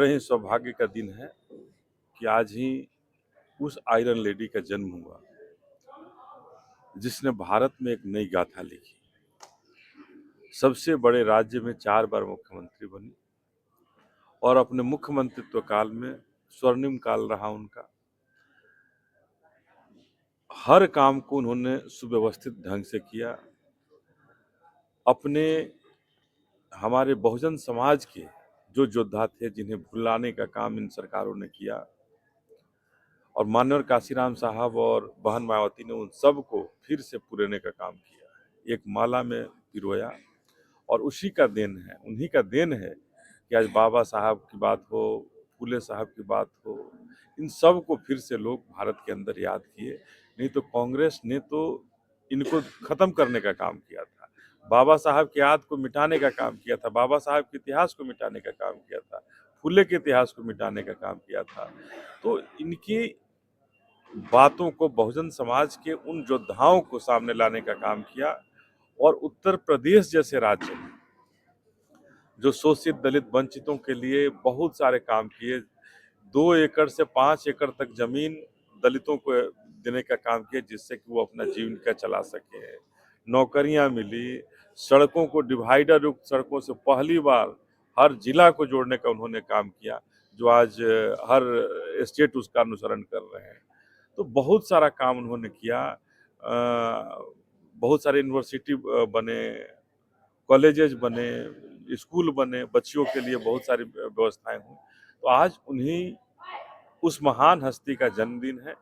बड़े ही सौभाग्य का दिन है कि आज ही उस आयरन लेडी का जन्म हुआ जिसने भारत में एक नई गाथा लिखी। सबसे बड़े राज्य में 4 बार मुख्यमंत्री बनी और अपने मुख्यमंत्रित्व काल में स्वर्णिम काल रहा उनका। हर काम को उन्होंने सुव्यवस्थित ढंग से किया। अपने हमारे बहुजन समाज के जो योद्धा थे जिन्हें भुलाने का काम इन सरकारों ने किया और मान्यवर काशीराम साहब और बहन मायावती ने उन सब को फिर से पुराने का काम किया, एक माला में पिरोया। और उसी का देन है, उन्हीं का देन है कि आज बाबा साहब की बात हो, फूले साहब की बात हो, इन सब को फिर से लोग भारत के अंदर याद किए। नहीं तो कांग्रेस ने तो इनको खत्म करने का काम किया था, बाबा साहब की याद को मिटाने का काम किया था, बाबा साहब के इतिहास को मिटाने का काम किया था, फूले के इतिहास को मिटाने का काम किया था। तो इनकी बातों को बहुजन समाज के उन योद्धाओं को सामने लाने का काम किया। और उत्तर प्रदेश जैसे राज्य में जो शोषित दलित वंचितों के लिए बहुत सारे काम किए, 2 एकड़ से 5 एकड़ तक जमीन दलितों को देने का काम किया जिससे कि वो अपना जीविका चला सके। नौकरियां मिली, सड़कों को डिवाइडर युक्त सड़कों से पहली बार हर जिला को जोड़ने का उन्होंने काम किया, जो आज हर स्टेट उसका अनुसरण कर रहे हैं। तो बहुत सारा काम उन्होंने किया। बहुत सारे यूनिवर्सिटी बने, कॉलेजेस बने, स्कूल बने, बच्चियों के लिए बहुत सारी व्यवस्थाएं हुई। तो आज उन्हीं उस महान हस्ती का जन्मदिन है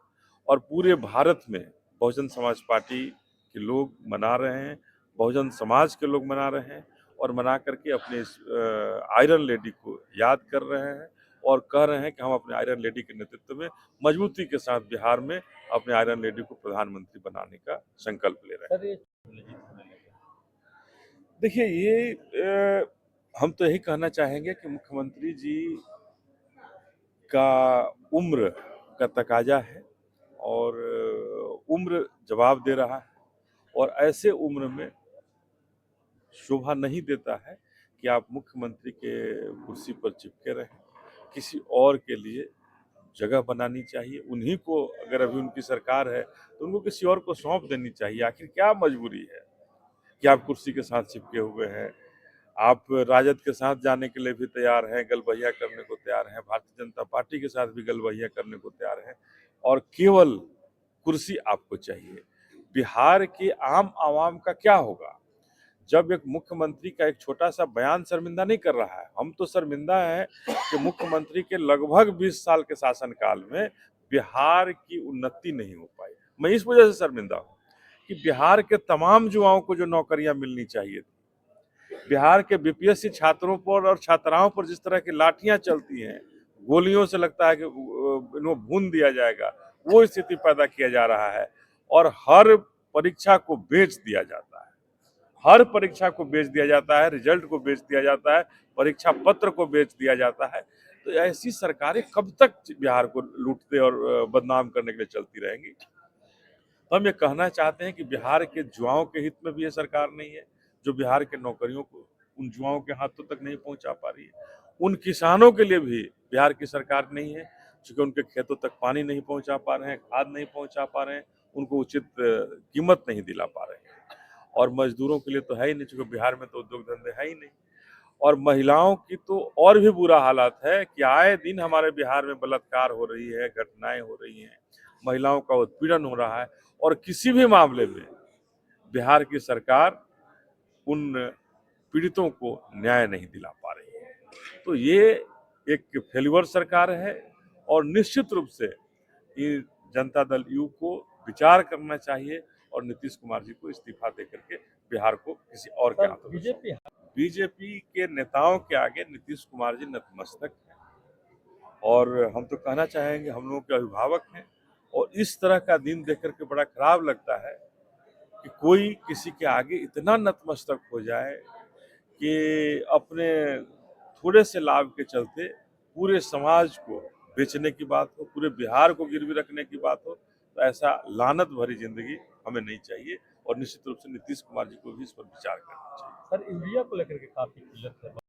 और पूरे भारत में बहुजन समाज पार्टी के लोग मना रहे हैं, बहुजन समाज के लोग मना रहे हैं और मना करके अपने इस आयरन लेडी को याद कर रहे हैं और कह रहे हैं कि हम अपने आयरन लेडी के नेतृत्व में मजबूती के साथ बिहार में अपने आयरन लेडी को प्रधानमंत्री बनाने का संकल्प ले रहे हैं। देखिए, ये हम तो यही कहना चाहेंगे कि मुख्यमंत्री जी का उम्र का तकाजा है और उम्र जवाब दे रहा है और ऐसे उम्र में शोभा नहीं देता है कि आप मुख्यमंत्री के कुर्सी पर चिपके रहें। किसी और के लिए जगह बनानी चाहिए। उन्हीं को, अगर अभी उनकी सरकार है तो उनको किसी और को सौंप देनी चाहिए। आखिर क्या मजबूरी है कि आप कुर्सी के साथ चिपके हुए हैं? आप राजद के साथ जाने के लिए भी तैयार हैं, गलबहिया करने को तैयार हैं, भारतीय जनता पार्टी के साथ भी गलबहिया करने को तैयार हैं और केवल कुर्सी आपको चाहिए। बिहार के आम आवाम का क्या होगा जब एक मुख्यमंत्री का एक छोटा सा बयान शर्मिंदा नहीं कर रहा है? हम तो शर्मिंदा हैं कि मुख्यमंत्री के लगभग 20 साल के शासनकाल में बिहार की उन्नति नहीं हो पाई। मैं इस वजह से शर्मिंदा हूँ कि बिहार के तमाम युवाओं को जो नौकरियां मिलनी चाहिए थी, बिहार के बीपीएससी छात्रों पर और छात्राओं पर जिस तरह की लाठियां चलती हैं, गोलियों से लगता है कि इनको भून दिया जाएगा, वो स्थिति पैदा किया जा रहा है और हर परीक्षा को बेच दिया जाता है। हर परीक्षा को बेच दिया जाता है, रिजल्ट को बेच दिया जाता है, परीक्षा पत्र को बेच दिया जाता है। तो ऐसी सरकारें कब तक बिहार को लूटते और बदनाम करने के लिए चलती रहेंगी? तो हम ये कहना चाहते हैं कि बिहार के युवाओं के हित में भी ये सरकार नहीं है, जो बिहार के नौकरियों को उन युवाओं के हाथों तक नहीं पहुंचा पा रही है। उन किसानों के लिए भी बिहार की सरकार नहीं है, क्योंकि उनके खेतों तक पानी नहीं पहुंचा पा रहे हैं, खाद नहीं पहुंचा पा रहे हैं, उनको उचित कीमत नहीं दिला पा रहे हैं। और मजदूरों के लिए तो है ही नहीं, क्योंकि बिहार में तो उद्योग धंधे है ही नहीं। और महिलाओं की तो और भी बुरा हालात है कि आए दिन हमारे बिहार में बलात्कार हो रही है, घटनाएं हो रही हैं, महिलाओं का उत्पीड़न हो रहा है और किसी भी मामले में बिहार की सरकार उन पीड़ितों को न्याय नहीं दिला पा रही है। तो ये एक फेल्यूर सरकार है और निश्चित रूप से ये जनता दल यू को विचार करना चाहिए और नीतीश कुमार जी को इस्तीफा देकर के बिहार को किसी और के हाथों में। बीजेपी के नेताओं के आगे नीतीश कुमार जी नतमस्तक हैं और हम तो कहना चाहेंगे, हम लोगों के अभिभावक हैं और इस तरह का दिन देख करके बड़ा खराब लगता है कि कोई किसी के आगे इतना नतमस्तक हो जाए कि अपने थोड़े से लाभ के चलते पूरे समाज को बेचने की बात हो, पूरे बिहार को गिरवी रखने की बात हो। तो ऐसा लानत भरी जिंदगी हमें नहीं चाहिए और निश्चित रूप से नीतीश कुमार जी को भी इस पर विचार करना चाहिए। सर, इंडिया को लेकर के काफी किल्लत है।